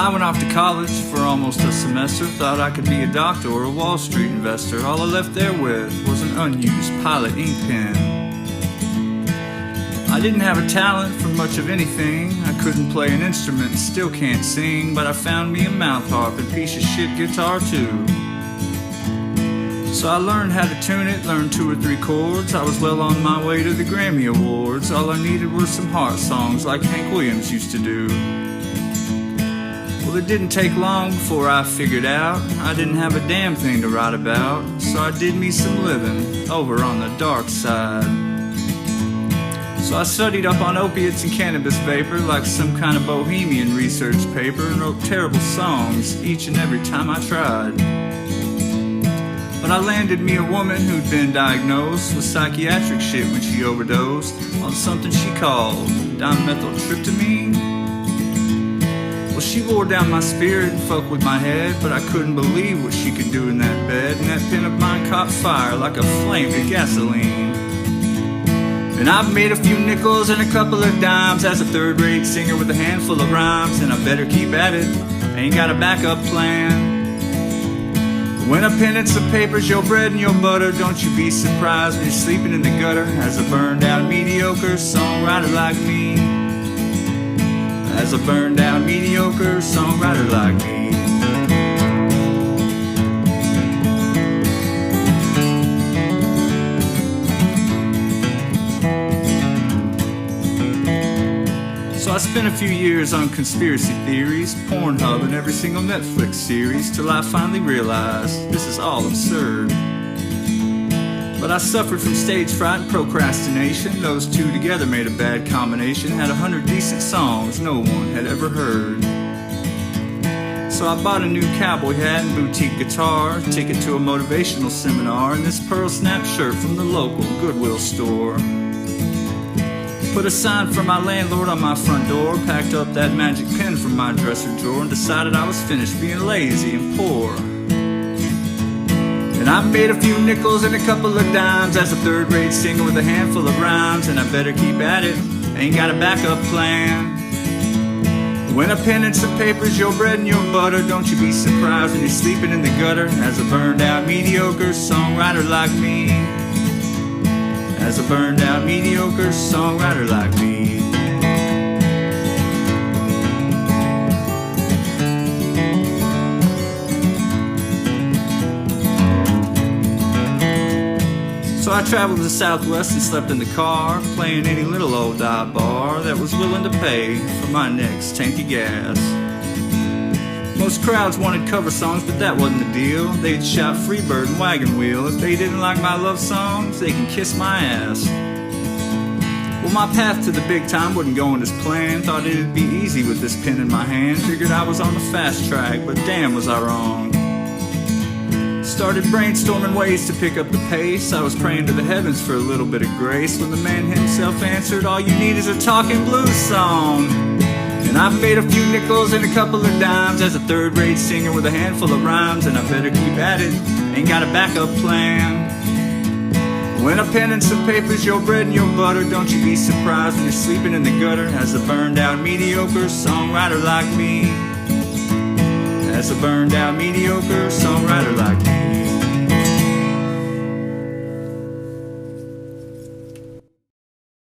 I went off to college for almost a semester. Thought I could be a doctor or a Wall Street investor. All I left there with was an unused Pilot ink pen. I didn't have a talent for much of anything. I couldn't play an instrument and still can't sing, but I found me a mouth harp and piece of shit guitar too. So I learned how to tune it, learned 2 or 3 chords. I was well on my way to the Grammy Awards. All I needed were some heart songs like Hank Williams used to do. Well, it didn't take long before I figured out I didn't have a damn thing to write about. So I did me some living over on the dark side. So I studied up on opiates and cannabis vapor like some kind of bohemian research paper, and wrote terrible songs each and every time I tried. But I landed me a woman who'd been diagnosed with psychiatric shit when she overdosed on something she called dimethyltryptamine. Well, she wore down my spirit and fucked with my head, but I couldn't believe what she could do in that bed, and that pen of mine caught fire like a flame to gasoline. And I've made a few nickels and a couple of dimes as a third-rate singer with a handful of rhymes, and I better keep at it, ain't got a backup plan. When a pen and some paper's your bread and your butter, don't you be surprised when you're sleeping in the gutter as a burned out mediocre songwriter like me. As a burned out mediocre songwriter like me. So I spent a few years on conspiracy theories, Pornhub, and every single Netflix series, till I finally realized this is all absurd. But I suffered from stage fright and procrastination. Those two together made a bad combination. Had 100 decent songs no one had ever heard. So I bought a new cowboy hat and boutique guitar, ticket to a motivational seminar, and this pearl snap shirt from the local Goodwill store. Put a sign from my landlord on my front door, packed up that magic pen from my dresser drawer, and decided I was finished being lazy and poor. And I made a few nickels and a couple of dimes as a third-rate singer with a handful of rhymes, and I better keep at it, ain't got a backup plan. When a pen and some paper's your bread and your butter, don't you be surprised when you're sleeping in the gutter as a burned out mediocre songwriter like me. As a burned out mediocre songwriter like me. So I traveled to the Southwest and slept in the car, playing any little old dive bar that was willing to pay for my next tank of gas. Most crowds wanted cover songs, but that wasn't the deal. They'd shout Freebird and Wagon Wheel. If they didn't like my love songs, they can kiss my ass. Well, my path to the big time wasn't going as planned. Thought it'd be easy with this pen in my hand. Figured I was on the fast track, but damn was I wrong. Started brainstorming ways to pick up the pace. I was praying to the heavens for a little bit of grace, when the man himself answered, all you need is a talking blues song. And I've made a few nickels and a couple of dimes as a third-rate singer with a handful of rhymes, and I better keep at it, ain't got a backup plan. When a pen and some paper's your bread and your butter, don't you be surprised when you're sleeping in the gutter as a burned out mediocre songwriter like me. As a burned out mediocre songwriter like me.